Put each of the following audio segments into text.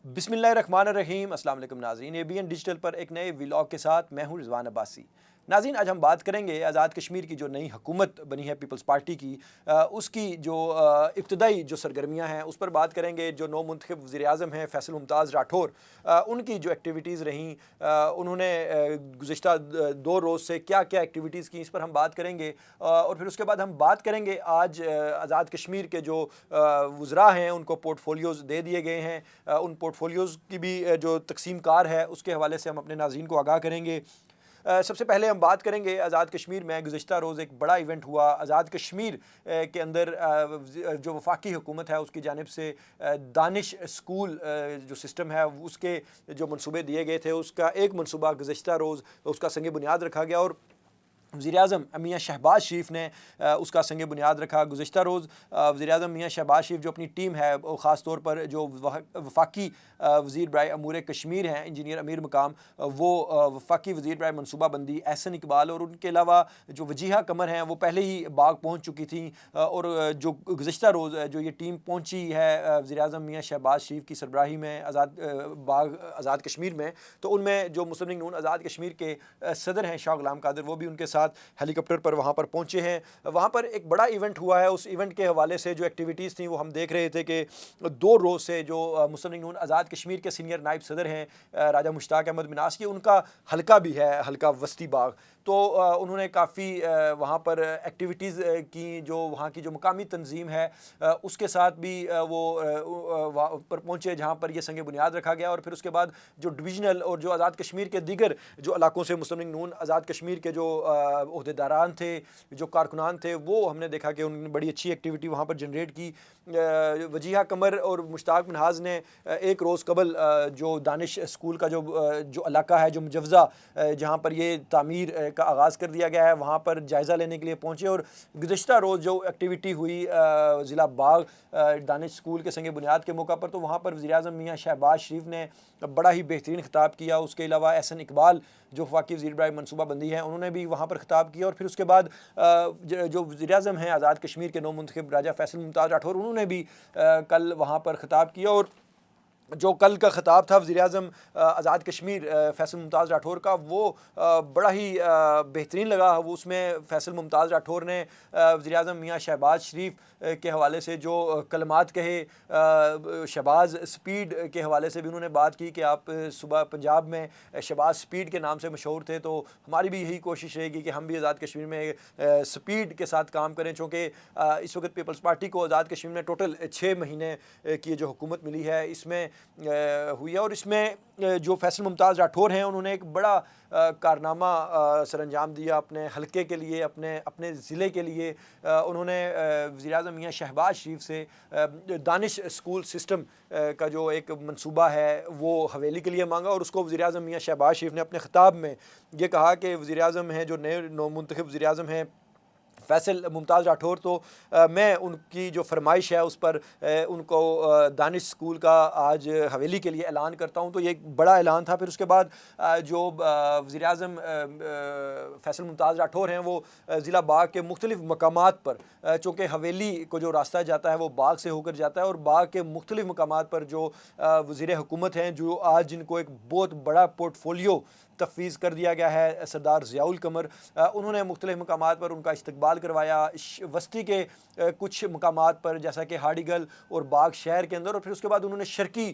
بسم اللہ الرحمن الرحیم۔ السلام علیکم ناظرین، ABN ڈیجیٹل پر ایک نئے ولاگ کے ساتھ میں ہوں رضوان عباسی۔ ناظرین، آج ہم بات کریں گے آزاد کشمیر کی جو نئی حکومت بنی ہے پیپلز پارٹی کی، اس کی جو ابتدائی جو سرگرمیاں ہیں اس پر بات کریں گے۔ جو نو منتخب وزیر اعظم ہیں فیصل ممتاز راٹھور، ان کی جو ایکٹیویٹیز رہیں، انہوں نے گزشتہ 2 روز سے کیا کیا ایکٹیویٹیز کی، اس پر ہم بات کریں گے۔ اور پھر اس کے بعد ہم بات کریں گے آج آزاد کشمیر کے جو وزراء ہیں ان کو پورٹ فولیوز دے دیے گئے ہیں، ان پورٹ فولیوز کی بھی جو تقسیم کار ہے اس کے حوالے سے ہم اپنے ناظرین کو آگاہ کریں گے۔ سب سے پہلے ہم بات کریں گے آزاد کشمیر میں گزشتہ روز ایک بڑا ایونٹ ہوا۔ آزاد کشمیر کے اندر جو وفاقی حکومت ہے اس کی جانب سے دانش اسکول جو سسٹم ہے اس کے جو منصوبے دیے گئے تھے، اس کا ایک منصوبہ گزشتہ روز اس کا سنگ بنیاد رکھا گیا، اور وزیر اعظم میاں شہباز شریف نے اس کا سنگ بنیاد رکھا۔ گزشتہ روز وزیر اعظم میاں شہباز شریف جو اپنی ٹیم ہے، خاص طور پر جو وفاقی وزیر برائے امور کشمیر ہیں انجینئر امیر مقام، وہ وفاقی وزیر برائے منصوبہ بندی احسن اقبال، اور ان کے علاوہ جو وجیہہ قمر ہیں وہ پہلے ہی باغ پہنچ چکی تھیں، اور جو گزشتہ روز جو یہ ٹیم پہنچی ہے وزیر اعظم میاں شہباز شریف کی سربراہی میں آزاد کشمیر میں، تو ان میں جو مسلم لیگ نون آزاد کشمیر کے صدر ہیں شاہ غلام قادر، وہ بھی ان کے ساتھ ہیلی کاپٹر پر وہاں پر پہنچے ہیں۔ وہاں پر ایک بڑا ایونٹ ہوا ہے، اس ایونٹ کے حوالے سے جو ایکٹیویٹیز تھیں وہ ہم دیکھ رہے تھے کہ 2 روز سے جو مسلم لیگ نون آزاد کشمیر کے سینئر نائب صدر ہیں راجہ مشتاق احمد مناس کی، ان کا حلقہ بھی ہے حلقہ وسطی باغ، تو انہوں نے کافی وہاں پر ایکٹیویٹیز کی، جو وہاں کی جو مقامی تنظیم ہے اس کے ساتھ بھی وہ وہاں پر پہنچے جہاں پر یہ سنگ بنیاد رکھا گیا۔ اور پھر اس کے بعد جو ڈویژنل اور جو آزاد کشمیر کے دیگر جو علاقوں سے مسلم لیگ نون آزاد کشمیر کے جو عہدیداران تھے، جو کارکنان تھے، وہ ہم نے دیکھا کہ انہوں نے بڑی اچھی ایکٹیویٹی وہاں پر جنریٹ کی۔ وجیہہ قمر اور مشتاق منہاز نے ایک روز قبل جو دانش اسکول کا جو علاقہ ہے، جو مجوزہ جہاں پر یہ تعمیر کا آغاز کر دیا گیا ہے، وہاں پر جائزہ لینے کے لیے پہنچے، اور گزشتہ روز جو ایکٹیویٹی ہوئی ضلع باغ دانش اسکول کے سنگ بنیاد کے موقع پر، تو وہاں پر وزیر اعظم میاں شہباز شریف نے بڑا ہی بہترین خطاب کیا۔ اس کے علاوہ احسن اقبال جو وفاقی وزیر برائے منصوبہ بندی ہیں، انہوں نے بھی وہاں پر خطاب کیا، اور پھر اس کے بعد جو وزیر اعظم ہیں آزاد کشمیر کے نو منتخب راجہ فیصل ممتاز راٹھور، انہوں نے بھی کل وہاں پر خطاب کیا، اور جو کل کا خطاب تھا وزیر اعظم آزاد کشمیر فیصل ممتاز راٹھور کا، وہ بڑا ہی بہترین لگا۔ وہ اس میں فیصل ممتاز راٹھور نے وزیر اعظم میاں شہباز شریف کے حوالے سے جو کلمات کہے، شہباز سپیڈ کے حوالے سے بھی انہوں نے بات کی کہ آپ صبح پنجاب میں شہباز سپیڈ کے نام سے مشہور تھے، تو ہماری بھی یہی کوشش رہے گی کہ ہم بھی آزاد کشمیر میں سپیڈ کے ساتھ کام کریں، چونکہ اس وقت پیپلز پارٹی کو آزاد کشمیر میں ٹوٹل 6 مہینے کی جو حکومت ملی ہے اس میں ہوئی ہے، اور اس میں جو فیصل ممتاز راٹھور ہیں انہوں نے ایک بڑا کارنامہ سر انجام دیا اپنے حلقے کے لیے، اپنے ضلع کے لیے۔ انہوں نے وزیر اعظم میاں شہباز شریف سے دانش اسکول سسٹم کا جو ایک منصوبہ ہے وہ حویلی کے لیے مانگا، اور اس کو وزیر اعظم میاں شہباز شریف نے اپنے خطاب میں یہ کہا کہ وزیر اعظم ہیں جو نئے نو منتخب وزیر اعظم ہیں فیصل ممتاز راٹھور، تو میں ان کی جو فرمائش ہے اس پر ان کو دانش اسکول کا آج حویلی کے لیے اعلان کرتا ہوں۔ تو یہ ایک بڑا اعلان تھا۔ پھر اس کے بعد جو وزیر اعظم فیصل ممتاز راٹھور ہیں وہ ضلع باغ کے مختلف مقامات پر، چونکہ حویلی کو جو راستہ جاتا ہے وہ باغ سے ہو کر جاتا ہے، اور باغ کے مختلف مقامات پر جو وزیر حکومت ہیں، جو آج جن کو ایک بہت بڑا پورٹ فولیو تفویض کر دیا گیا ہے، سردار ضیاء القمر، انہوں نے مختلف مقامات پر ان کا استقبال کروایا۔ وسطی کے کچھ مقامات پر جیسا کہ ہاڑی گل اور باغ شہر کے اندر، اور پھر اس کے بعد انہوں نے شرکی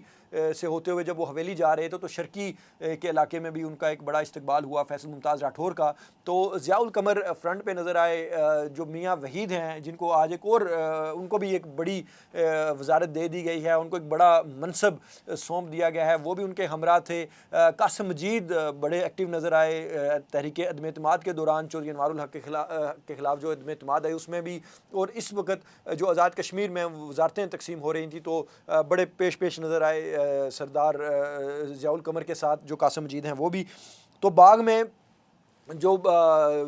سے ہوتے ہوئے جب وہ حویلی جا رہے تھے تو شرکی کے علاقے میں بھی ان کا ایک بڑا استقبال ہوا فیصل ممتاز راٹھور کا۔ تو ضیاء القمر فرنٹ پہ نظر آئے، جو میاں وحید ہیں جن کو آج ایک اور ان کو بھی ایک بڑی وزارت دے دی گئی ہے، ان کو ایک بڑا منصب سونپ دیا گیا ہے، وہ بھی ان کے ہمراہ تھے۔ قاسم مجید بڑے ایکٹیو نظر آئے تحریک عدم اعتماد کے دوران، چودھری انوار الحق کے خلاف جو عدم اعتماد ہے اس میں بھی، اور اس وقت جو آزاد کشمیر میں وزارتیں تقسیم ہو رہی تھیں تو بڑے پیش نظر آئے سردار ضیاء القمر کے ساتھ جو قاسم مجید ہیں وہ بھی۔ تو باغ میں جو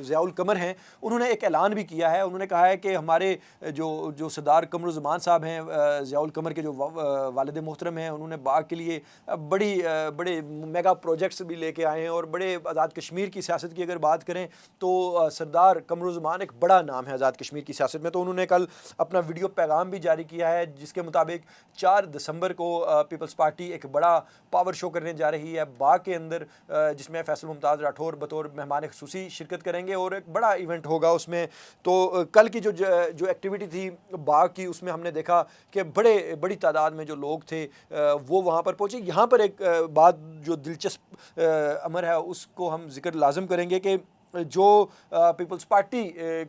ضیاء القمر ہیں انہوں نے ایک اعلان بھی کیا ہے. انہوں نے کہا ہے کہ ہمارے جو سردار قمرالزمان صاحب ہیں ضیاء القمر کے جو والد محترم ہیں, انہوں نے باغ کے لیے بڑے میگا پروجیکٹس بھی لے کے آئے ہیں, اور بڑے آزاد کشمیر کی سیاست کی اگر بات کریں تو سردار قمرالزمان ایک بڑا نام ہے آزاد کشمیر کی سیاست میں. تو انہوں نے کل اپنا ویڈیو پیغام بھی جاری کیا ہے جس کے مطابق 4 دسمبر کو پیپلز پارٹی ایک بڑا پاور شو کرنے جا رہی ہے باغ کے اندر, جس میں فیصل ممتاز راٹھور بطور مہمان خصوصی شرکت کریں گے, اور ایک بڑا ایونٹ ہوگا اس میں. تو کل کی جو ایکٹیویٹی تھی باغ کی, اس میں ہم نے دیکھا کہ بڑی تعداد میں جو لوگ تھے وہ وہاں پر پہنچے. یہاں پر ایک بات جو دلچسپ امر ہے اس کو ہم ذکر لازم کریں گے کہ جو پیپلز پارٹی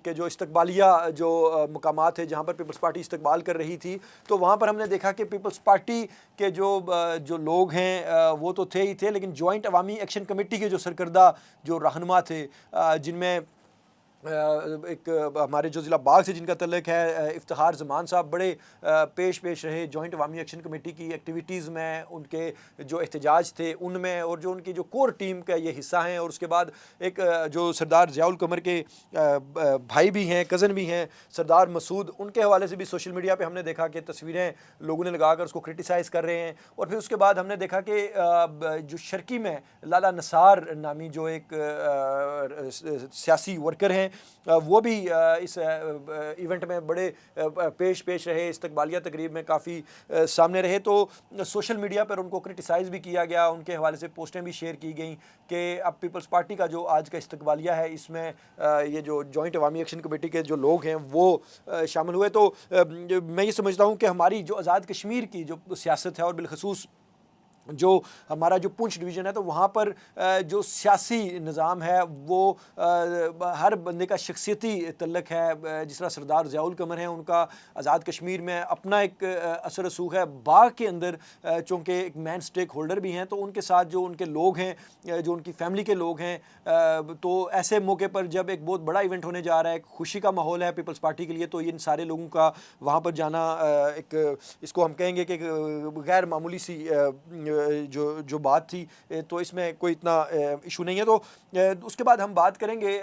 کے جو استقبالیہ جو مقامات ہیں جہاں پر پیپلز پارٹی استقبال کر رہی تھی, تو وہاں پر ہم نے دیکھا کہ پیپلز پارٹی کے جو لوگ ہیں وہ تو تھے ہی تھے, لیکن جوائنٹ عوامی ایکشن کمیٹی کے جو سرکردہ جو رہنما تھے, جن میں ایک ہمارے جو ضلع باغ سے جن کا تعلق ہے افتخار زمان صاحب, بڑے پیش رہے جوائنٹ عوامی ایکشن کمیٹی کی ایکٹیویٹیز میں, ان کے جو احتجاج تھے ان میں, اور جو ان کی جو کور ٹیم کا یہ حصہ ہیں. اور اس کے بعد ایک جو سردار ضیاء القمر کے بھائی بھی ہیں, کزن بھی ہیں, سردار مسعود, ان کے حوالے سے بھی سوشل میڈیا پہ ہم نے دیکھا کہ تصویریں لوگوں نے لگا کر اس کو کرٹیسائز کر رہے ہیں. اور پھر اس کے بعد ہم نے دیکھا کہ جو شرکی میں لالا نثار نامی جو ایک سیاسی ورکر ہیں وہ بھی اس ایونٹ میں بڑے پیش رہے, استقبالیہ تقریب میں کافی سامنے رہے. تو سوشل میڈیا پر ان کو کرٹیسائز بھی کیا گیا, ان کے حوالے سے پوسٹیں بھی شیئر کی گئیں کہ اب پیپلز پارٹی کا جو آج کا استقبالیہ ہے اس میں یہ جو جوائنٹ عوامی ایکشن کمیٹی کے جو لوگ ہیں وہ شامل ہوئے. تو میں یہ سمجھتا ہوں کہ ہماری جو آزاد کشمیر کی جو سیاست ہے, اور بالخصوص جو ہمارا جو پونچھ ڈویژن ہے, تو وہاں پر جو سیاسی نظام ہے وہ ہر بندے کا شخصیتی تعلق ہے. جس طرح سردار ضیاء القمر ہیں, ان کا آزاد کشمیر میں اپنا ایک اثر رسوخ ہے. باغ کے اندر چونکہ ایک مین سٹیک ہولڈر بھی ہیں, تو ان کے ساتھ جو ان کے لوگ ہیں, جو ان کی فیملی کے لوگ ہیں, تو ایسے موقع پر جب ایک بہت بڑا ایونٹ ہونے جا رہا ہے, ایک خوشی کا ماحول ہے پیپلز پارٹی کے لیے, تو ان سارے لوگوں کا وہاں پر جانا ایک اس کو ہم کہیں گے کہ غیر معمولی سی جو بات تھی. تو اس میں کوئی اتنا ایشو نہیں ہے. تو اس کے بعد ہم بات کریں گے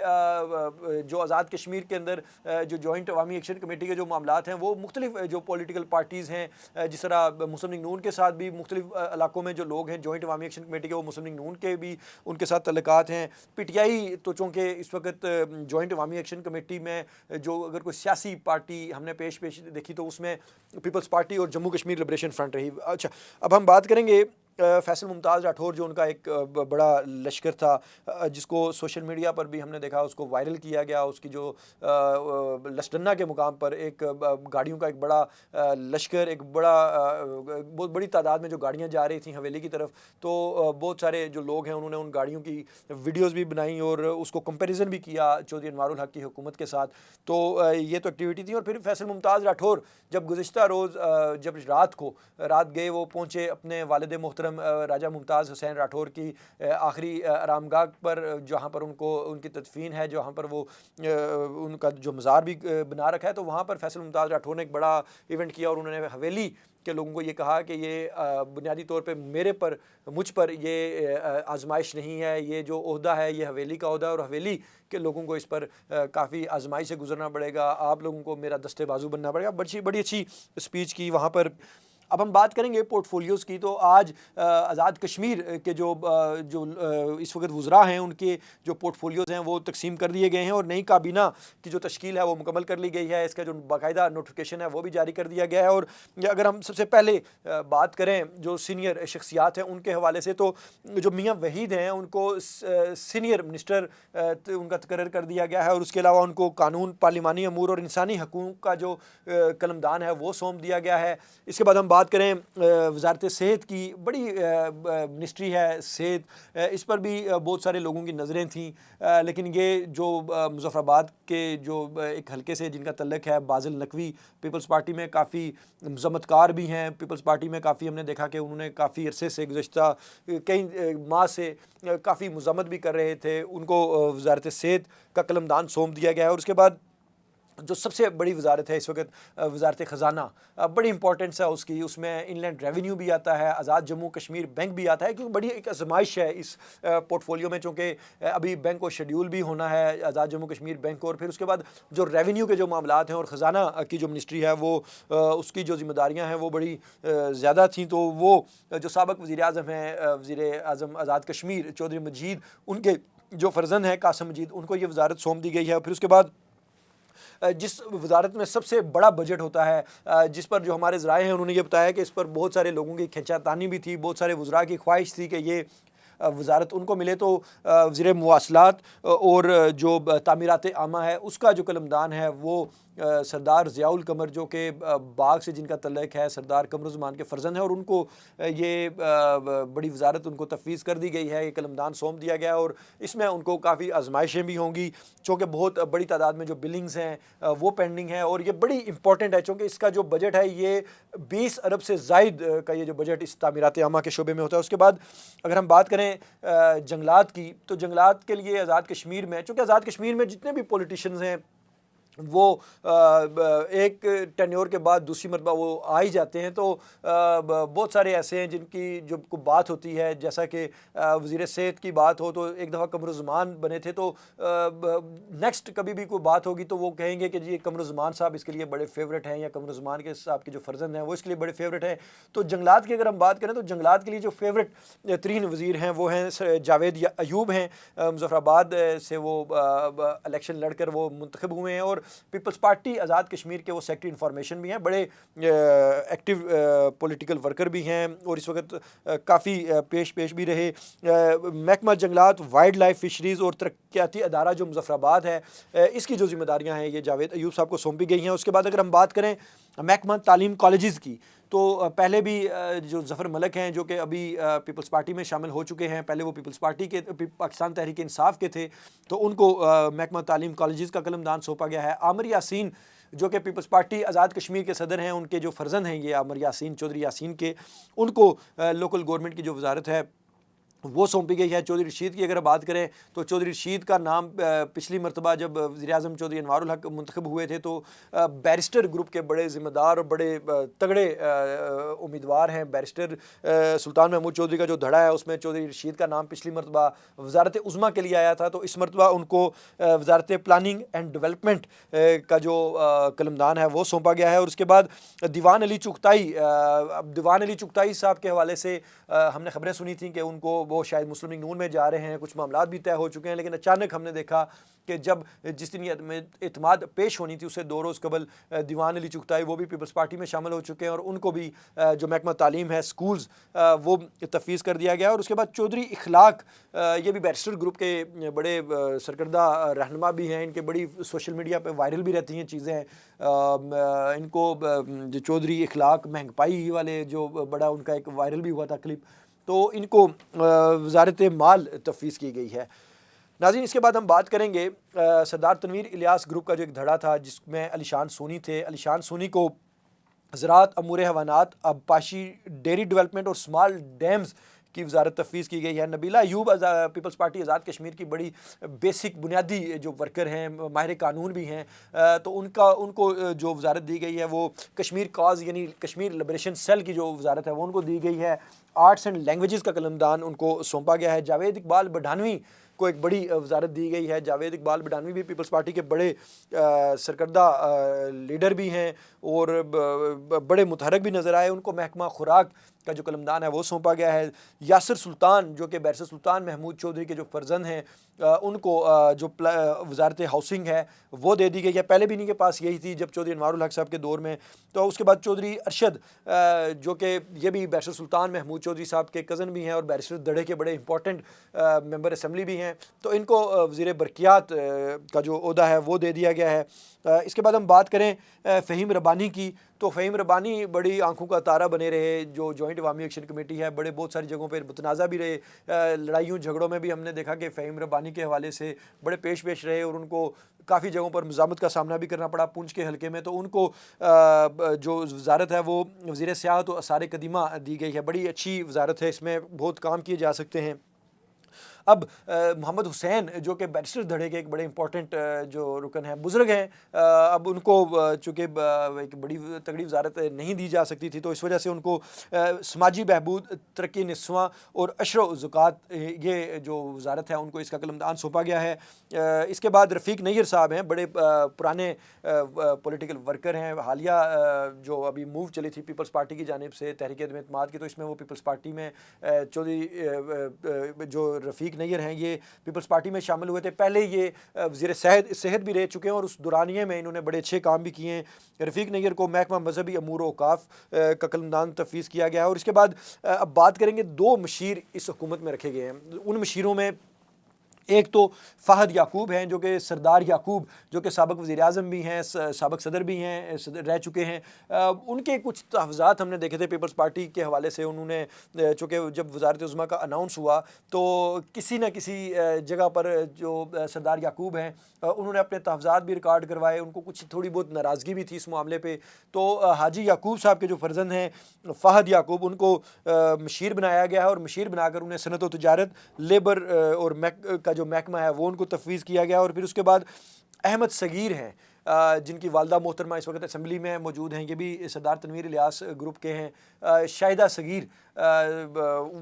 جو آزاد کشمیر کے اندر جو جوائنٹ عوامی ایکشن کمیٹی کے جو معاملات ہیں وہ مختلف جو پولیٹیکل پارٹیز ہیں, جس طرح مسلم لیگ نون کے ساتھ بھی مختلف علاقوں میں جو لوگ ہیں جوائنٹ عوامی ایکشن کمیٹی کے, وہ مسلم لیگ نون کے بھی ان کے ساتھ تعلقات ہیں. پی ٹی آئی تو چونکہ اس وقت جوائنٹ عوامی ایکشن کمیٹی میں جو اگر کوئی سیاسی پارٹی ہم نے پیش دیکھی تو اس میں پیپلز پارٹی اور جموں کشمیر لبریشن فرنٹ رہی. اچھا, اب ہم بات کریں گے فیصل ممتاز راٹھور, جو ان کا ایک بڑا لشکر تھا جس کو سوشل میڈیا پر بھی ہم نے دیکھا اس کو وائرل کیا گیا. اس کی جو لسڈنا کے مقام پر ایک گاڑیوں کا ایک بڑا لشکر, ایک بہت بڑی تعداد میں جو گاڑیاں جا رہی تھیں حویلی کی طرف, تو بہت سارے جو لوگ ہیں انہوں نے ان گاڑیوں کی ویڈیوز بھی بنائیں اور اس کو کمپیریزن بھی کیا چودھری انوار الحق کی حکومت کے ساتھ. تو یہ تو ایکٹیویٹی تھی. اور پھر فیصل ممتاز راٹھور جب گزشتہ روز جب رات گئے, وہ پہنچے اپنے والد محترم راجہ ممتاز حسین راٹھور کی آخری آرام گاہ پر, جہاں پر ان کی تدفین ہے, جہاں پر وہ ان کا جو مزار بھی بنا رکھا ہے. تو وہاں پر فیصل ممتاز راٹھور نے ایک بڑا ایونٹ کیا, اور انہوں نے حویلی کے لوگوں کو یہ کہا کہ یہ بنیادی طور پہ مجھ پر یہ آزمائش نہیں ہے, یہ جو عہدہ ہے یہ حویلی کا عہدہ ہے, اور حویلی کے لوگوں کو اس پر کافی آزمائی سے گزرنا پڑے گا, آپ لوگوں کو میرا دستے بازو بننا پڑے گا. بڑی اچھی اسپیچ کی وہاں پر. اب ہم بات کریں گے پورٹ فولیوز کی. تو آج آزاد کشمیر کے جو اس وقت وزراء ہیں, ان کے جو پورٹ فولیوز ہیں وہ تقسیم کر دیے گئے ہیں, اور نئی کابینہ کی جو تشکیل ہے وہ مکمل کر لی گئی ہے. اس کا جو باقاعدہ نوٹیفیکیشن ہے وہ بھی جاری کر دیا گیا ہے. اور اگر ہم سب سے پہلے بات کریں جو سینئر شخصیات ہیں ان کے حوالے سے, تو جو میاں وحید ہیں ان کو سینئر منسٹر ان کا تقرر کر دیا گیا ہے, اور اس کے علاوہ ان کو قانون, پارلیمانی امور اور انسانی حقوق کا جو قلمدان ہے وہ سونپ دیا گیا ہے. اس کے بعد ہم بات کریں وزارت صحت کی, بڑی منسٹری ہے صحت, اس پر بھی بہت سارے لوگوں کی نظریں تھیں, لیکن یہ جو مظفر آباد کے جو ایک حلقے سے جن کا تعلق ہے بازل نقوی, پیپلز پارٹی میں کافی مذمت کار بھی ہیں. پیپلز پارٹی میں کافی ہم نے دیکھا کہ انہوں نے کافی عرصے سے گزشتہ کئی ماہ سے کافی مذمت بھی کر رہے تھے, ان کو وزارت صحت کا قلمدان سونپ دیا گیا ہے. اور اس کے بعد جو سب سے بڑی وزارت ہے اس وقت وزارت خزانہ، بڑی امپورٹنس ہے اس کی، اس میں ان لینڈ ریونیو بھی آتا ہے، آزاد جموں کشمیر بینک بھی آتا ہے، کیونکہ بڑی ایک آزمائش ہے اس پورٹ فولیو میں، چونکہ ابھی بینک کو شیڈیول بھی ہونا ہے آزاد جموں کشمیر بینک کو، اور پھر اس کے بعد جو ریونیو کے جو معاملات ہیں اور خزانہ کی جو منسٹری ہے وہ اس کی جو ذمہ داریاں ہیں وہ بڑی زیادہ تھیں، تو وہ جو سابق وزیر اعظم ہیں وزیر اعظم آزاد کشمیر چودھری مجید، ان کے جو فرزند ہیں قاسم مجید، ان کو یہ وزارت سونپ دی گئی ہے۔ اور پھر اس کے بعد جس وزارت میں سب سے بڑا بجٹ ہوتا ہے، جس پر جو ہمارے ذرائع ہیں انہوں نے یہ بتایا کہ اس پر بہت سارے لوگوں کی کھینچا تانی بھی تھی، بہت سارے وزراء کی خواہش تھی کہ یہ وزارت ان کو ملے، تو وزیر مواصلات اور جو تعمیرات عامہ ہے اس کا جو قلمدان ہے وہ سردار ضیاء القمر، جو کہ باغ سے جن کا تعلق ہے، سردار قمرالزمان کے فرزند ہیں، اور ان کو یہ بڑی وزارت ان کو تفویض کر دی گئی ہے، یہ قلمدان سونپ دیا گیا، اور اس میں ان کو کافی آزمائشیں بھی ہوں گی، چونکہ بہت بڑی تعداد میں جو بلنگز ہیں وہ پینڈنگ ہیں، اور یہ بڑی امپورٹنٹ ہے چونکہ اس کا جو بجٹ ہے یہ 20 ارب سے زائد کا یہ جو بجٹ اس تعمیرات عامہ کے شعبے میں ہوتا ہے۔ اس کے بعد اگر ہم بات کریں جنگلات کی، تو جنگلات کے لیے آزاد کشمیر میں، چونکہ آزاد کشمیر میں جتنے بھی پولیٹیشنز ہیں وہ ایک ٹینیور کے بعد دوسری مرتبہ وہ آ ہی جاتے ہیں، تو بہت سارے ایسے ہیں جن کی جو کوئی بات ہوتی ہے، جیسا کہ وزیر صحت کی بات ہو تو ایک دفعہ قمرالزمان بنے تھے، تو نیکسٹ کبھی بھی کوئی بات ہوگی تو وہ کہیں گے کہ جی قمرالزمان صاحب اس کے لیے بڑے فیوریٹ ہیں، یا قمرالزمان کے صاحب کے جو فرزند ہیں وہ اس کے لیے بڑے فیوریٹ ہیں۔ تو جنگلات کی اگر ہم بات کریں تو جنگلات کے لیے جو فیوریٹ ترین وزیر ہیں وہ ہیں جاوید ایوب ہیں، مظفر آباد سے وہ الیکشن لڑ کر وہ منتخب ہوئے ہیں، اور پیپلز پارٹی آزاد کشمیر کے وہ سیکٹری انفارمیشن بھی ہیں، بڑے ایکٹیو پولیٹیکل ورکر بھی ہیں، اور اس وقت کافی پیش بھی رہے۔ محکمہ جنگلات، وائلڈ لائف، فشریز اور ترقیاتی ادارہ جو مظفر آباد ہے، اس کی جو ذمہ داریاں ہیں یہ جاوید ایوب صاحب کو سونپی گئی ہیں۔ اس کے بعد اگر ہم بات کریں محکمہ تعلیم کالجز کی، تو پہلے بھی جو ظفر ملک ہیں جو کہ ابھی پیپلز پارٹی میں شامل ہو چکے ہیں، پہلے وہ پیپلز پارٹی کے پاکستان تحریک انصاف کے تھے، تو ان کو محکمہ تعلیم کالجز کا قلمدان سونپا گیا ہے۔ عامر یاسین جو کہ پیپلز پارٹی آزاد کشمیر کے صدر ہیں، ان کے جو فرزند ہیں یہ عامر یاسین، چودھری یاسین کے، ان کو لوکل گورنمنٹ کی جو وزارت ہے وہ سونپی گئی ہے۔ چودھری رشید کی اگر بات کریں تو چودھری رشید کا نام پچھلی مرتبہ جب وزیر اعظم چودھری انوار الحق منتخب ہوئے تھے تو بیرسٹر گروپ کے بڑے ذمہ دار اور بڑے تگڑے امیدوار ہیں، بیرسٹر سلطان محمود چودھری کا جو دھڑا ہے اس میں چودھری رشید کا نام پچھلی مرتبہ وزارت عظمیٰ کے لیے آیا تھا، تو اس مرتبہ ان کو وزارت پلاننگ اینڈ ڈیولپمنٹ کا جو قلمدان ہے وہ سونپا گیا ہے۔ اور اس کے بعد دیوان علی چغتائی صاحب کے حوالے سے ہم نے خبریں سنی تھیں کہ ان کو وہ شاید مسلم لیگ نون میں جا رہے ہیں، کچھ معاملات بھی طے ہو چکے ہیں، لیکن اچانک ہم نے دیکھا کہ جب جس دن یہ اعتماد پیش ہونی تھی اسے 2 روز قبل دیوان علی چغتائی وہ بھی پیپلز پارٹی میں شامل ہو چکے ہیں، اور ان کو بھی جو محکمہ تعلیم ہے سکولز وہ تفویض کر دیا گیا۔ اور اس کے بعد چودھری اخلاق، یہ بھی بیرسٹر گروپ کے بڑے سرکردہ رہنما بھی ہیں، ان کے بڑی سوشل میڈیا پہ وائرل بھی رہتی ہیں چیزیں، ان کو جو چودھری اخلاق مہنگپائی والے جو بڑا ان کا ایک وائرل بھی ہوا تھا کلپ، تو ان کو وزارت مال تفویض کی گئی ہے۔ ناظرین، اس کے بعد ہم بات کریں گے سردار تنویر الیاس گروپ کا جو ایک دھڑا تھا جس میں علی شان سونی تھے۔ علی شان سونی کو زراعت، امور حیوانات، آبپاشی، ڈیری ڈیولپمنٹ اور سمال ڈیمز کی وزارت تفویض کی گئی ہے۔ نبیلہ ایوب پیپلز پارٹی آزاد کشمیر کی بڑی بیسک بنیادی جو ورکر ہیں، ماہر قانون بھی ہیں، تو ان کو جو وزارت دی گئی ہے وہ کشمیر کاز یعنی کشمیر لبریشن سیل کی جو وزارت ہے وہ ان کو دی گئی ہے۔ آرٹس اینڈ لینگویجز کا قلمدان ان کو سونپا گیا ہے۔ جاوید اقبال بڈھانوی کو ایک بڑی وزارت دی گئی ہے۔ جاوید اقبال بڈھانوی بھی پیپلز پارٹی کے بڑے سرکردہ لیڈر بھی ہیں اور بڑے متحرک بھی نظر آئے، ان کو محکمہ خوراک کا جو قلمدان ہے وہ سونپا گیا ہے۔ یاسر سلطان جو کہ بیرسٹر سلطان محمود چودھری کے جو فرزند ہیں، ان کو جو وزارت ہاؤسنگ ہے وہ دے دی گئی ہے، پہلے بھی ان کے پاس یہی تھی جب چودھری انوار الحق صاحب کے دور میں۔ تو اس کے بعد چودھری ارشد جو کہ یہ بھی بیرسٹر سلطان محمود چودھری صاحب کے کزن بھی ہیں اور بیرسٹر دھڑے کے بڑے امپورٹنٹ ممبر اسمبلی بھی ہیں، تو ان کو وزیر برقیات کا جو عہدہ ہے وہ دے دیا گیا ہے۔ اس کے بعد ہم بات کریں فہیم ربانی کی، تو فہیم ربانی بڑی آنکھوں کا تارہ بنے رہے، جو جوائنٹ عوامی ایکشن کمیٹی ہے، بڑے بہت ساری جگہوں پہ متنازع بھی رہے، لڑائیوں جھگڑوں میں بھی ہم نے دیکھا کہ فہیم ربانی کے حوالے سے بڑے پیش رہے، اور ان کو کافی جگہوں پر مزاحمت کا سامنا بھی کرنا پڑا پونچھ کے حلقے میں، تو ان کو جو وزارت ہے وہ وزیر سیاحت و آثار قدیمہ دی گئی ہے۔ بڑی اچھی وزارت ہے، اس میں بہت کام کیے جا سکتے ہیں۔ اب محمد حسین جو کہ بیرسٹر دھڑے کے ایک بڑے امپورٹنٹ جو رکن ہیں، بزرگ ہیں، اب ان کو چونکہ ایک بڑی تگڑی وزارت نہیں دی جا سکتی تھی تو اس وجہ سے ان کو سماجی بہبود، ترقی نسواں اور عشر و زکوٰۃ یہ جو وزارت ہے ان کو اس کا قلمدان سونپا گیا ہے۔ اس کے بعد رفیق نیر صاحب ہیں، بڑے پرانے پولیٹیکل ورکر ہیں، حالیہ جو ابھی موو چلی تھی پیپلز پارٹی کی جانب سے تحریک عدم اعتماد کی، تو اس میں وہ پیپلز پارٹی میں چودھری جو رفیق نیر ہیں یہ پیپلز پارٹی میں شامل ہوئے تھے۔ پہلے یہ وزیر صحت بھی رہ چکے ہیں اور اس دورانیے میں انہوں نے بڑے اچھے کام بھی کیے ہیں۔ رفیق نیر کو محکمہ مذہبی امور و اوقاف کا قلمدان تفویض کیا گیا ہے۔ اور اس کے بعد اب بات کریں گے 2 مشیر اس حکومت میں رکھے گئے ہیں۔ ان مشیروں میں ایک تو فہد یعقوب ہیں جو کہ سردار یعقوب، جو کہ سابق وزیر اعظم بھی ہیں، سابق صدر بھی ہیں، رہ چکے ہیں۔ ان کے کچھ تحفظات ہم نے دیکھے تھے پیپلز پارٹی کے حوالے سے۔ انہوں نے چونکہ جب وزارت عظمیٰ کا اناؤنس ہوا تو کسی نہ کسی جگہ پر جو سردار یعقوب ہیں انہوں نے اپنے تحفظات بھی ریکارڈ کروائے، ان کو کچھ تھوڑی بہت ناراضگی بھی تھی اس معاملے پہ۔ تو حاجی یعقوب صاحب کے جو فرزند ہیں فہد یعقوب، ان کو مشیر بنایا گیا ہے اور مشیر بنا کر انہیں صنعت و تجارت، لیبر اور کا جو محکمہ ہے وہ ان کو تفویض کیا گیا۔ اور پھر اس کے بعد احمد صغیر ہیں جن کی والدہ محترمہ اس وقت اسمبلی میں موجود ہیں، یہ بھی سردار تنویر الیاس گروپ کے ہیں۔ شاہدہ صغیر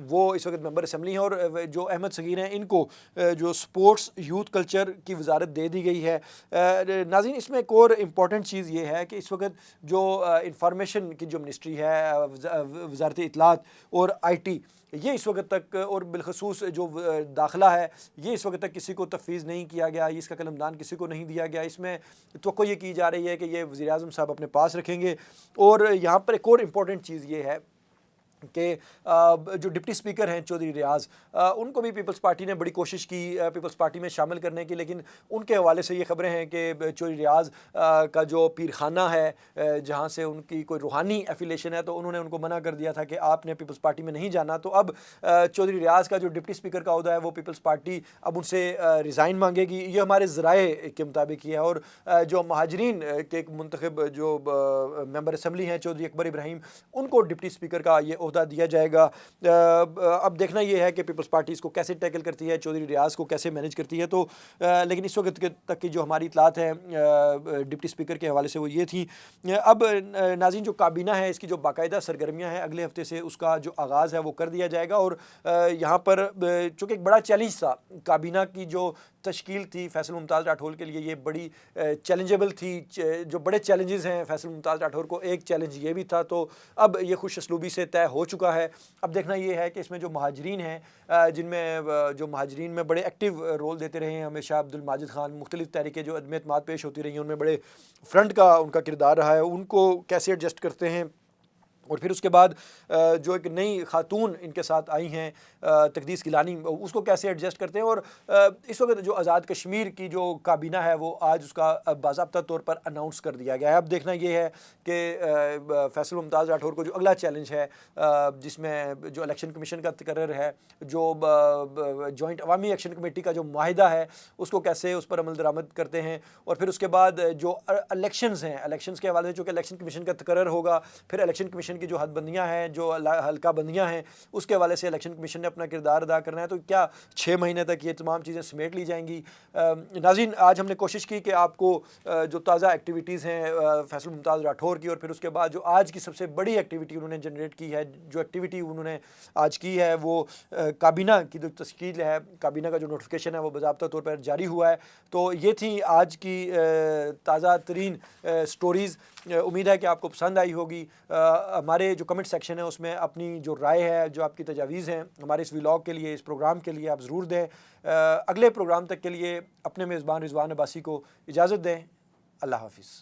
وہ اس وقت ممبر اسمبلی ہیں، اور جو احمد صغیر ہیں ان کو جو سپورٹس یوتھ کلچر کی وزارت دے دی گئی ہے۔ ناظرین، اس میں ایک اور امپورٹنٹ چیز یہ ہے کہ اس وقت جو انفارمیشن کی جو منسٹری ہے، وزارت اطلاعات اور IT، یہ اس وقت تک، اور بالخصوص جو داخلہ ہے، یہ اس وقت تک کسی کو تفویض نہیں کیا گیا، اس کا قلمدان کسی کو نہیں دیا گیا۔ اس میں توقع یہ کی جا رہی ہے کہ یہ وزیر اعظم صاحب اپنے پاس رکھیں گے۔ اور یہاں پر ایک اور امپورٹنٹ چیز یہ ہے کہ جو ڈپٹی اسپیکر ہیں چودھری ریاض، ان کو بھی پیپلز پارٹی نے بڑی کوشش کی پیپلز پارٹی میں شامل کرنے کی، لیکن ان کے حوالے سے یہ خبریں ہیں کہ چودھری ریاض کا جو پیر خانہ ہے جہاں سے ان کی کوئی روحانی ایفیلیشن ہے، تو انہوں نے ان کو منع کر دیا تھا کہ آپ نے پیپلز پارٹی میں نہیں جانا۔ تو اب چودھری ریاض کا جو ڈپٹی اسپیکر کا عہدہ ہے وہ پیپلز پارٹی اب ان سے ریزائن مانگے گی، یہ ہمارے ذرائع کے مطابق یہ ہے۔ اور جو مہاجرین کے ایک منتخب جو ممبر اسمبلی ہیں چودھری اکبر ابراہیم، ان کو ڈپٹی اسپیکر کا یہ عہدہ دیا جائے گا۔ اب دیکھنا یہ ہے کہ پیپلز پارٹی اس کو کیسے ٹیکل کرتی ہے، چودھری ریاض کو کیسے مینیج کرتی ہے۔ تو لیکن اس وقت تک کی جو ہماری اطلاعات ہیں ڈپٹی اسپیکر کے حوالے سے وہ یہ تھی۔ اب ناظرین، جو کابینہ ہے اس کی جو باقاعدہ سرگرمیاں ہیں اگلے ہفتے سے اس کا جو آغاز ہے وہ کر دیا جائے گا۔ اور یہاں پر چونکہ ایک بڑا چیلنج تھا کابینہ کی جو تشکیل تھی فیصل ممتاز راٹھور کے لیے، یہ بڑی چیلنجیبل تھی۔ جو بڑے چیلنجز ہیں فیصل ممتاز راٹھور کو، ایک چیلنج یہ بھی تھا، تو اب یہ خوش اسلوبی سے طے ہو چکا ہے۔ اب دیکھنا یہ ہے کہ اس میں جو مہاجرین ہیں، جن میں جو مہاجرین میں بڑے ایکٹیو رول دیتے رہے ہیں ہمیشہ عبد الماجد خان، مختلف تحریکیں جو عدم اعتماد پیش ہوتی رہی ہیں ان میں بڑے فرنٹ کا ان کا کردار رہا ہے، ان کو کیسے ایڈجسٹ کرتے ہیں۔ اور پھر اس کے بعد جو ایک نئی خاتون ان کے ساتھ آئی ہیں تقدیس گیلانی، اس کو کیسے ایڈجسٹ کرتے ہیں۔ اور اس وقت جو آزاد کشمیر کی جو کابینہ ہے وہ آج اس کا باضابطہ طور پر اناؤنس کر دیا گیا ہے۔ اب دیکھنا یہ ہے کہ فیصل ممتاز راٹھور کو جو اگلا چیلنج ہے، جس میں جو الیکشن کمیشن کا تقرر ہے، جو جوائنٹ عوامی ایکشن کمیٹی کا جو معاہدہ ہے، اس کو کیسے اس پر عمل درآمد کرتے ہیں۔ اور پھر اس کے بعد جو الیکشنز ہیں، الیکشنز کے حوالے سے چونکہ الیکشن کمیشن کا تقرر ہوگا، پھر الیکشن کمیشن کی جو حد بندیاں ہیں، جو حلقہ بندیاں ہیں، اس کے حوالے سے الیکشن کمیشن نے اپنا کردار ادا کرنا ہے۔ تو کیا 6 مہینے تک یہ تمام چیزیں سمیٹ لی جائیں گی؟ ناظرین، آج ہم نے کوشش کی کہ آپ کو جو تازہ ایکٹیویٹیز ہیں فیصل ممتاز راٹھور کی، اور پھر اس کے بعد جو آج کی سب سے بڑی ایکٹیویٹی انہوں نے جنریٹ کی ہے، جو ایکٹیویٹی انہوں نے آج کی ہے، وہ کابینہ کی جو تشکیل ہے، کابینہ کا جو نوٹیفیکیشن ہے وہ باضابطہ طور پر جاری ہوا ہے۔ تو یہ تھی آج کی تازہ ترین سٹوریز۔ امید ہے کہ آپ کو پسند آئی ہوگی۔ ہمارے جو کمنٹ سیکشن ہے اس میں اپنی جو رائے ہے، جو آپ کی تجاویز ہیں ہمارے اس ولاگ کے لیے، اس پروگرام کے لیے آپ ضرور دیں۔ اگلے پروگرام تک کے لیے اپنے میزبان رضوان عباسی کو اجازت دیں۔ اللہ حافظ۔